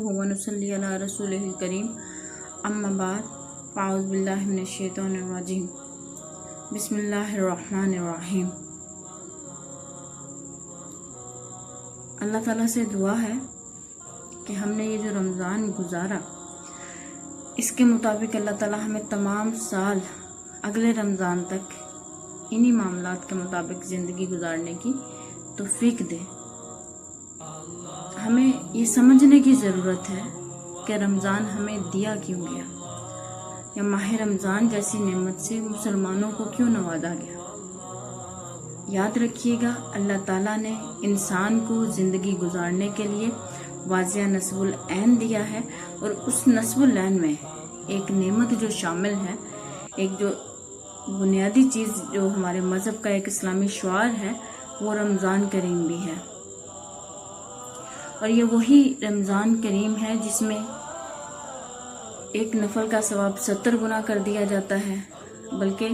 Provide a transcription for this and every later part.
वनुसल्ली अला रसूलिहिल करीम अम्मा बाद अऊज़ु बिल्लाहि मिनश शैतानिर रजीम बिस्मिल्लाहिर रहमानिर रहीम। अल्लाह ताला से दुआ है कि हमने ये जो रमज़ान गुजारा इसके मुताबिक अल्लाह ताला हमें तमाम साल अगले रमज़ान तक इन्हीं मामलात के मुताबिक ज़िंदगी गुजारने की तौफीक दे। हमें ये समझने की ज़रूरत है कि रमज़ान हमें दिया क्यों गया, या माह रमज़ान जैसी नेमत से मुसलमानों को क्यों नवाजा गया। याद रखिएगा, अल्लाह ताला ने इंसान को ज़िंदगी गुजारने के लिए वाज़िया नस्बुल ऐन दिया है, और उस नस्बुल ऐन में एक नेमत जो शामिल है, एक जो बुनियादी चीज़ जो हमारे मज़हब का एक इस्लामी शुआर है, वो रमज़ान करीम भी है। और ये वही रमज़ान करीम है जिसमें एक नफल का सवाब 70 गुना कर दिया जाता है, बल्कि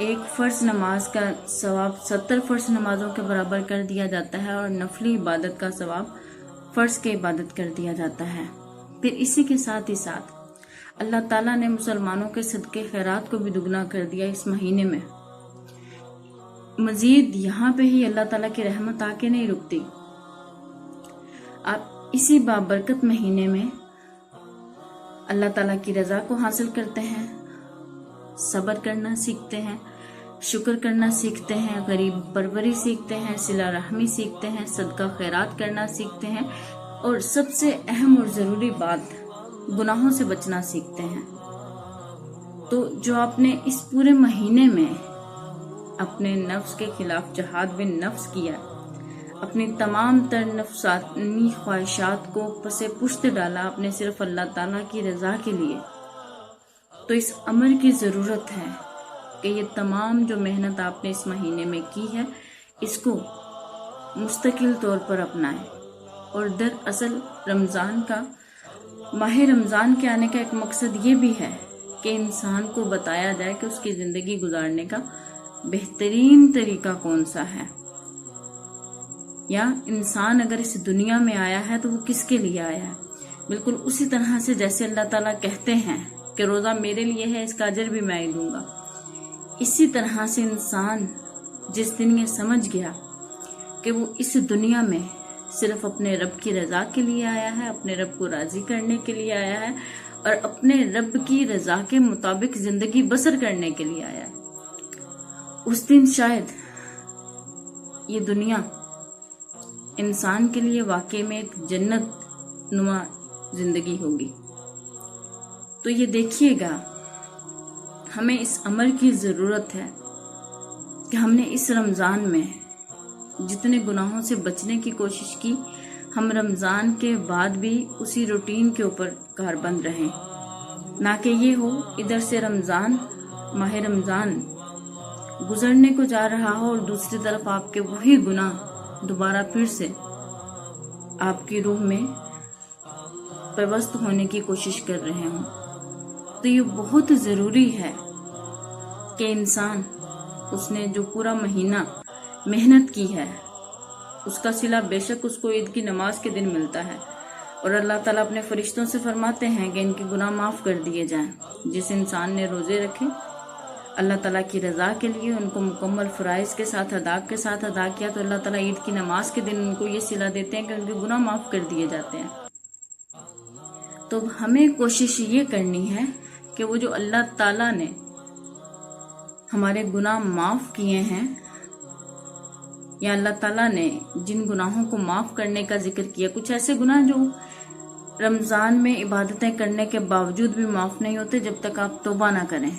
एक फ़र्ज़ नमाज का सवाब 70 फ़र्ज़ नमाज़ों के बराबर कर दिया जाता है, और नफली इबादत का सवाब फ़र्ज़ के इबादत कर दिया जाता है। फिर इसी के साथ ही साथ अल्लाह ताला ने मुसलमानों के सदके खैरात को भी दुगना कर दिया इस महीने में। मज़ीद यहाँ पे ही अल्लाह ताला की रहमत आके नहीं रुकती। आप इसी बाबरकत महीने में अल्लाह ताला की रज़ा को हासिल करते हैं, सब्र करना सीखते हैं, शुक्र करना सीखते हैं, गरीब परवरी सीखते हैं, सिला रहमी सीखते हैं, सदका खैरात करना सीखते हैं, और सबसे अहम और ज़रूरी बात, गुनाहों से बचना सीखते हैं। तो जो आपने इस पूरे महीने में अपने नफ्स के खिलाफ जहाद बिन नफ्स किया, अपनी तमाम तर नफ्सानी ख्वाहिशात को पसे पुश्त डाला अपने सिर्फ अल्लाह ताला की रज़ा के लिए, तो इस अमर की ज़रूरत है कि ये तमाम जो मेहनत आपने इस महीने में की है, इसको मुस्तकिल तौर पर अपनाएं। और दरअसल रमज़ान का, माह रमज़ान के आने का एक मकसद ये भी है कि इंसान को बताया जाए कि उसकी ज़िंदगी गुजारने का बेहतरीन तरीका कौन सा है, या इंसान अगर इस दुनिया में आया है तो वो किसके लिए आया है। बिल्कुल उसी तरह से जैसे अल्लाह ताला कहते हैं कि रोज़ा मेरे लिए है, इसका अजर भी मैं ही दूंगा, इसी तरह से इंसान जिस दिन ये समझ गया कि वो इस दुनिया में सिर्फ अपने रब की रज़ा के लिए आया है, अपने रब को राज़ी करने के लिए आया है, और अपने रब की रज़ा के मुताबिक ज़िंदगी बसर करने के लिए आया है, उस दिन शायद ये दुनिया इंसान के लिए वाकई में एक जन्नत नुमा जिंदगी होगी। तो ये देखिएगा, हमें इस अमल की ज़रूरत है कि हमने इस रमज़ान में जितने गुनाहों से बचने की कोशिश की, हम रमज़ान के बाद भी उसी रूटीन के ऊपर कारबंद रहें, ना कि ये हो इधर से रमज़ान, माह रमज़ान गुजरने को जा रहा हो और दूसरी तरफ आपके वही गुनाह दोबारा फिर से आपकी रूह में प्रवस्त होने की कोशिश कर रहे हों। तो ये बहुत ज़रूरी है कि इंसान, उसने जो पूरा महीना मेहनत की है, उसका सिला बेशक उसको ईद की नमाज के दिन मिलता है, और अल्लाह ताला अपने फरिश्तों से फरमाते हैं कि इनके गुनाह माफ़ कर दिए जाएं। जिस इंसान ने रोज़े रखे अल्लाह ताला की रज़ा के लिए, उनको मुकम्मल फ़राइज़ के साथ अदा किया, तो अल्लाह ताला ईद की नमाज के दिन उनको ये सिला देते हैं कि उनके गुनाह माफ़ कर दिए जाते हैं। तो हमें कोशिश ये करनी है कि वो जो अल्लाह ताला ने हमारे गुनाह माफ़ किए हैं, या अल्लाह ताला ने जिन गुनाहों को माफ़ करने का जिक्र किया, कुछ ऐसे गुनाह जो रमज़ान में इबादतें करने के बावजूद भी माफ़ नहीं होते जब तक आप तौबा ना करें।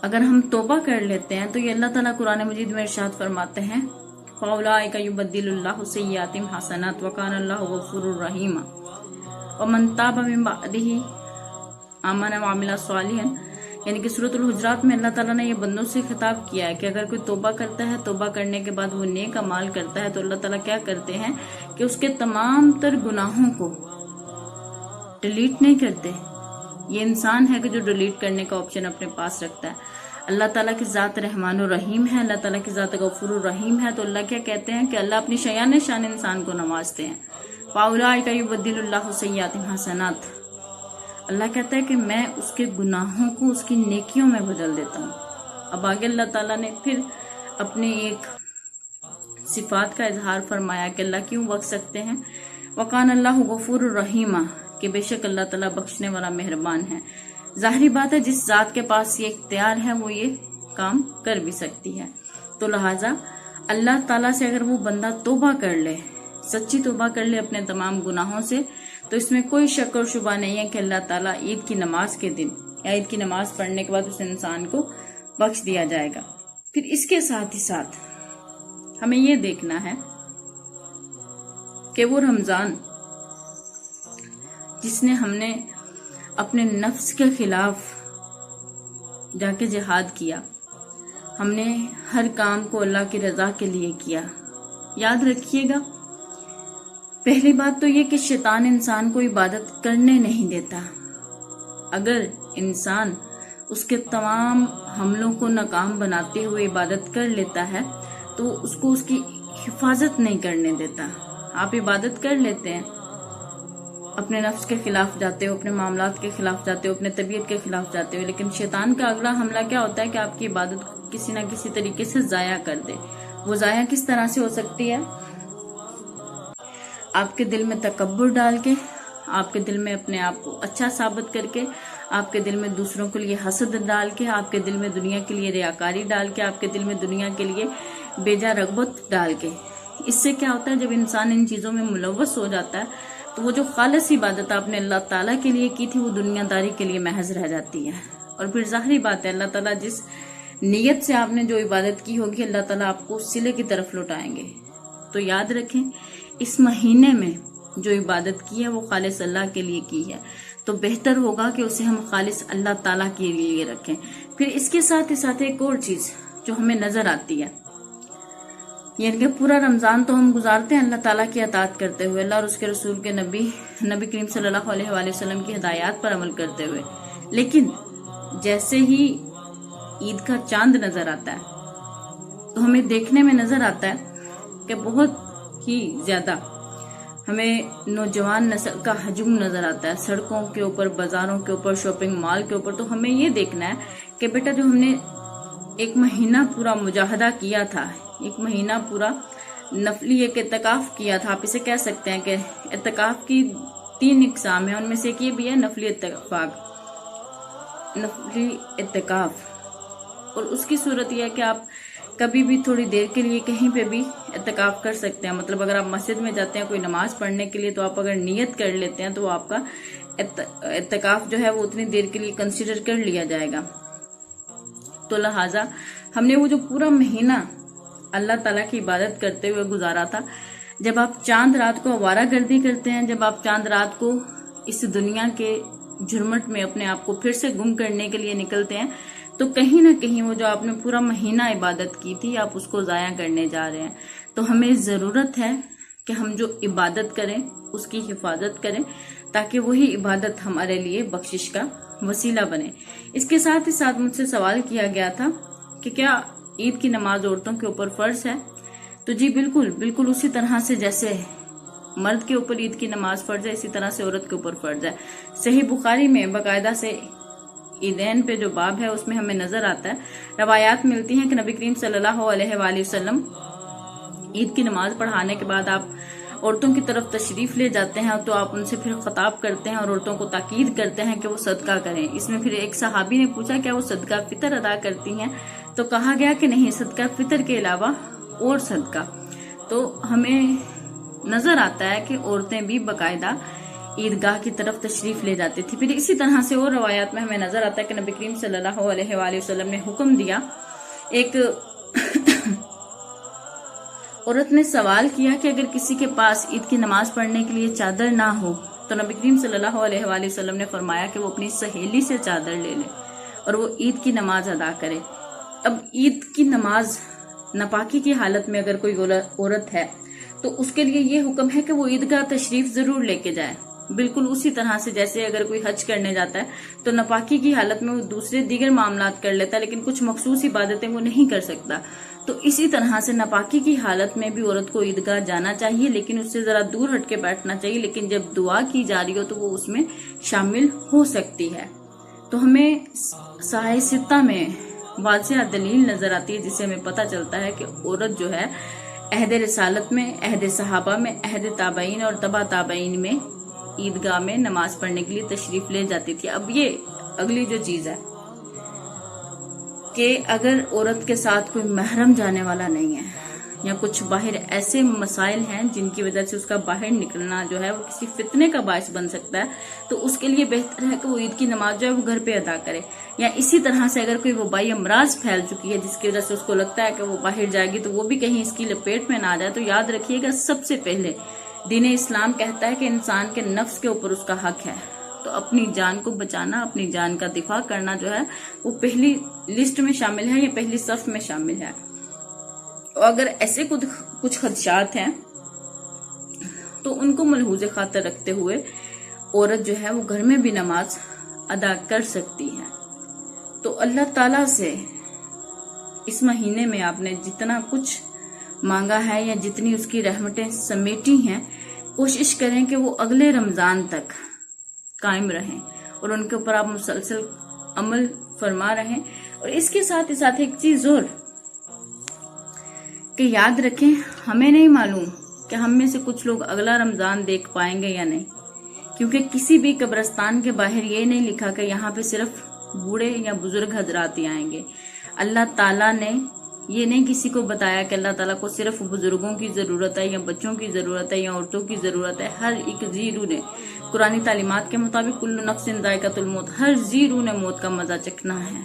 अगर हम तौबा कर लेते हैं तो ये अल्लाह ताला कुरान मजीद में इरशाद फरमाते हैं, फ़उलाइका युबद्दिलुल्लाहु सय्यातिहिम हसनात व काना अल्लाहु गफूरुर रहीमा व मन ताबा मिन बअदिही आमना व अमिला सालिहन। यानी कि सूरतुल हुजरात में अल्लाह ताला ने ये बंदों से खिताब किया है कि अगर कोई तौबा करता है, तौबा करने के बाद वो नेक अमाल करता है, तो अल्लाह ताला क्या करते हैं कि उसके तमाम तर गुनाहों को डिलीट नहीं करते। ये इंसान है कि जो डिलीट करने का ऑप्शन अपने पास रखता है। अल्लाह ताला की ज़ात रहमानुर रहीम है, अल्लाह ताला की ज़ात गफूरुर रहीम है। तो अल्लाह क्या कहते हैं कि अल्लाह अपनी शयान शान इंसान को नवाजते हैं। फाउलाइका युबद्दिलुल्लाहु सय्यातिहिम हसनात। अल्लाह कहता है कि मैं उसके गुनाहों को उसकी नेकियों में बदल देता हूँ। अब आगे अल्लाह ताला ने फिर अपने एक सिफात का इजहार फरमाया कि अल्लाह क्यों बख्श सकते हैं। वकान अल्लाहु गफूरुर रहीमा, कि बेशक अल्लाह ताला बख्शने वाला मेहरबान है। जाहिर बात है जिस जात के पास ये इख्तियार है वो ये काम कर भी सकती है। तो लिहाजा अल्लाह ताला से अगर वो बंदा तौबा कर ले, सच्ची तौबा कर ले अपने तमाम गुनाहों से, तो इसमें कोई शक और शुबा नहीं है कि अल्लाह ताला ईद की नमाज के दिन या ईद की नमाज पढ़ने के बाद उस इंसान को बख्श दिया जाएगा। फिर इसके साथ ही साथ हमें ये देखना है कि वो रमजान जिसने हमने अपने नफ्स के खिलाफ जाके जिहाद किया, हमने हर काम को अल्लाह की रजा के लिए किया। याद रखिएगा, पहली बात तो ये कि शैतान इंसान को इबादत करने नहीं देता। अगर इंसान उसके तमाम हमलों को नाकाम बनाते हुए इबादत कर लेता है तो उसको उसकी हिफाजत नहीं करने देता। आप इबादत कर लेते हैं, अपने नफ्स के खिलाफ जाते हो, अपने मामलात के खिलाफ जाते हो, अपने तबीयत के खिलाफ जाते हो, लेकिन शैतान का अगला हमला क्या होता है कि आपकी इबादत को किसी न किसी तरीके से जाया कर दे। वो जाया किस तरह से हो सकती है? आपके दिल में तकब्बुर डाल के, आपके दिल में अपने आप को अच्छा साबित करके, आपके दिल में दूसरों के लिए हसद डाल के, आपके दिल में दुनिया के लिए रियाकारी डाल के, आपके दिल में दुनिया के लिए बेजा रगबत डाल के। इससे क्या होता है, जब इंसान इन चीज़ों में मुलव्वस हो जाता है तो वो जो खालिस इबादत आपने अल्लाह ताला के लिए की थी वो दुनियादारी के लिए महज रह जाती है। और फिर जाहिर बात है अल्लाह ताला जिस नीयत से आपने जो इबादत की होगी अल्लाह ताला आपको सिले की तरफ लौटाएंगे। तो याद रखें, इस महीने में जो इबादत की है वो खालिस अल्लाह के लिए की है, तो बेहतर होगा कि उसे हम खालिस अल्लाह ताला के लिए रखें। फिर इसके साथ ही साथ एक और चीज़ जो हमें नज़र आती है, यानी कि पूरा रमज़ान तो हम गुजारते हैं अल्लाह ताला की अताअत करते हुए, अल्लाह और उसके रसूल के नबी करीम सल्लल्लाहु अलैहि वसल्लम की हिदायत पर अमल करते हुए, लेकिन जैसे ही ईद का चांद नज़र आता है तो हमें देखने में नज़र आता है कि बहुत ही ज़्यादा हमें नौजवान नस्ल का हजूम नज़र आता है सड़कों के ऊपर, बाज़ारों के ऊपर, शॉपिंग मॉल के ऊपर। तो हमें ये देखना है कि बेटा जो हमने एक महीना पूरा मुजाहदा किया था, एक महीना पूरा नफली एक इत्तिकाफ किया था, आप इसे कह सकते हैं कि इत्तिकाफ की 3 इकसाम है, उनमें से एक ये भी है नफली इत्तिकाफ। और उसकी सूरत यह है कि आप कभी भी थोड़ी देर के लिए कहीं पे भी इत्तिकाफ कर सकते हैं। मतलब अगर आप मस्जिद में जाते हैं कोई नमाज पढ़ने के लिए, तो आप अगर नियत कर लेते हैं तो आपका इत्तिकाफ जो है वो उतनी देर के लिए कंसिडर कर लिया जाएगा। तो लिहाजा हमने वो जो पूरा महीना अल्लाह ताला की इबादत करते हुए गुजारा था, जब आप चांद रात को आवारागर्दी करते हैं, जब आप चांद रात को इस दुनिया के झुरमट में अपने आप को फिर से गुम करने के लिए निकलते हैं, तो कहीं ना कहीं वो जो आपने पूरा महीना इबादत की थी आप उसको ज़ाया करने जा रहे हैं। तो हमें ज़रूरत है कि हम जो इबादत करें उसकी हिफाजत करें, ताकि वही इबादत हमारे लिए बख्शिश का वसीला बने। इसके साथ ही साथ मुझसे सवाल किया गया था कि क्या ईद की नमाज औरतों के ऊपर फ़र्ज है? तो जी बिल्कुल, बिल्कुल उसी तरह से जैसे मर्द के ऊपर ईद की नमाज फ़र्ज है, इसी तरह से औरत के ऊपर फ़र्ज है। सही बुखारी में बाकायदा से ईदैन पे जो बाब है उसमें हमें नजर आता है, रवायात मिलती हैं कि नबी करीम सल्लल्लाहु अलैहि वसल्लम ईद की नमाज पढ़ाने के बाद आप औरतों की तरफ तशरीफ ले जाते हैं, तो आप उनसे फिर खिताब करते हैं और औरतों को ताकीद करते हैं कि वो सदका करें। इसमें फिर एक सहाबी ने पूछा क्या वो सदका फितर अदा करती हैं? तो कहा गया कि नहीं, सदका फितर के अलावा और सदका। तो हमें नजर आता है कि औरतें भी बाकायदा ईदगाह की तरफ तशरीफ ले जाती थी। फिर इसी तरह से और रवायात में हमें नजर आता है कि नबी करीम सल्लल्लाहु अलैहि वसल्लम ने हुक्म दिया, एक औरत ने सवाल किया कि अगर किसी के पास ईद की नमाज पढ़ने के लिए चादर ना हो, तो नबी करीम सल्लल्लाहु अलैहि वसल्लम ने फरमाया कि वो अपनी सहेली से चादर ले ले और वो ईद की नमाज अदा करे। अब ईद की नमाज नापाकी की हालत में अगर कोई औरत है तो उसके लिए ये हुक्म है कि वो ईदगाह तशरीफ जरूर लेके जाए। बिल्कुल उसी तरह से जैसे अगर कोई हज करने जाता है तो नापाकी की हालत में वो दूसरे दीगर मामलात कर लेता है, लेकिन कुछ मखसूस इबादतें वो नहीं कर सकता। تو اسی طرح سے ناپاکی کی حالت میں بھی عورت کو عیدگاہ جانا چاہیے، لیکن اس سے ذرا دور ہٹ کے بیٹھنا چاہیے، لیکن جب دعا کی جا رہی ہو تو وہ اس میں شامل ہو سکتی ہے۔ تو ہمیں صحیح ستہ میں واضح دلیل نظر آتی ہے جس سے ہمیں پتہ چلتا ہے کہ عورت جو ہے عہد رسالت میں، عہد صحابہ میں، عہد تابعین اور تبع تابعین میں عیدگاہ میں نماز پڑھنے کے لیے تشریف لے جاتی تھی۔ اب یہ اگلی جو چیز ہے کہ اگر عورت کے ساتھ کوئی محرم جانے والا نہیں ہے یا کچھ باہر ایسے مسائل ہیں جن کی وجہ سے اس کا باہر نکلنا جو ہے وہ کسی فتنے کا باعث بن سکتا ہے، تو اس کے لیے بہتر ہے کہ وہ عید کی نماز جو ہے وہ گھر پہ ادا کرے۔ یا اسی طرح سے اگر کوئی وبائی امراض پھیل چکی ہے جس کی وجہ سے اس کو لگتا ہے کہ وہ باہر جائے گی تو وہ بھی کہیں اس کی لپیٹ میں نہ آ جائے، تو یاد رکھیے گا سب سے پہلے دین اسلام کہتا ہے کہ انسان کے نفس کے اوپر اس کا حق ہے، تو اپنی جان کو بچانا، اپنی جان کا دفاع کرنا جو ہے وہ پہلی لسٹ میں شامل ہے یا پہلی صف میں شامل ہے۔ اور اگر ایسے کچھ خدشات ہیں تو ان کو ملحوظ خاطر رکھتے ہوئے عورت جو ہے وہ گھر میں بھی نماز ادا کر سکتی ہے۔ تو اللہ تعالیٰ سے اس مہینے میں آپ نے جتنا کچھ مانگا ہے یا جتنی اس کی رحمتیں سمیٹی ہیں، کوشش کریں کہ وہ اگلے رمضان تک قائم رہیں اور ان کے اوپر آپ مسلسل عمل فرما رہیں۔ اور اس کے ساتھ ہی ساتھ ایک چیز اور کہ یاد رکھیں، ہمیں نہیں معلوم کہ ہم میں سے کچھ لوگ اگلا رمضان دیکھ پائیں گے یا نہیں، کیونکہ کسی بھی قبرستان کے باہر یہ نہیں لکھا کہ یہاں پہ صرف بوڑھے یا بزرگ حضرات ہی آئیں گے۔ اللہ تعالیٰ نے یہ نہیں کسی کو بتایا کہ اللہ تعالیٰ کو صرف بزرگوں کی ضرورت ہے یا بچوں کی ضرورت ہے یا عورتوں کی ضرورت ہے۔ ہر ایک ذی روح نے قرآنی تعلیمات کے مطابق کل نفس ذائقۃ الموت، ہر ذی روح نے موت کا مزہ چکھنا ہے۔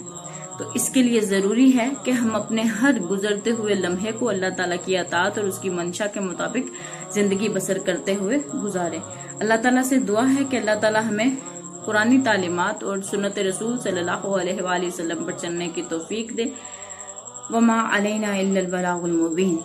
تو اس کے لیے ضروری ہے کہ ہم اپنے ہر گزرتے ہوئے لمحے کو اللہ تعالیٰ کی اطاعت اور اس کی منشا کے مطابق زندگی بسر کرتے ہوئے گزاریں۔ اللہ تعالیٰ سے دعا ہے کہ اللہ تعالیٰ ہمیں قرآنی تعلیمات اور سنت رسول صلی اللہ علیہ وآلہ وسلم پر چلنے کی توفیق دے۔ وما علینا الا البلاغ المبین۔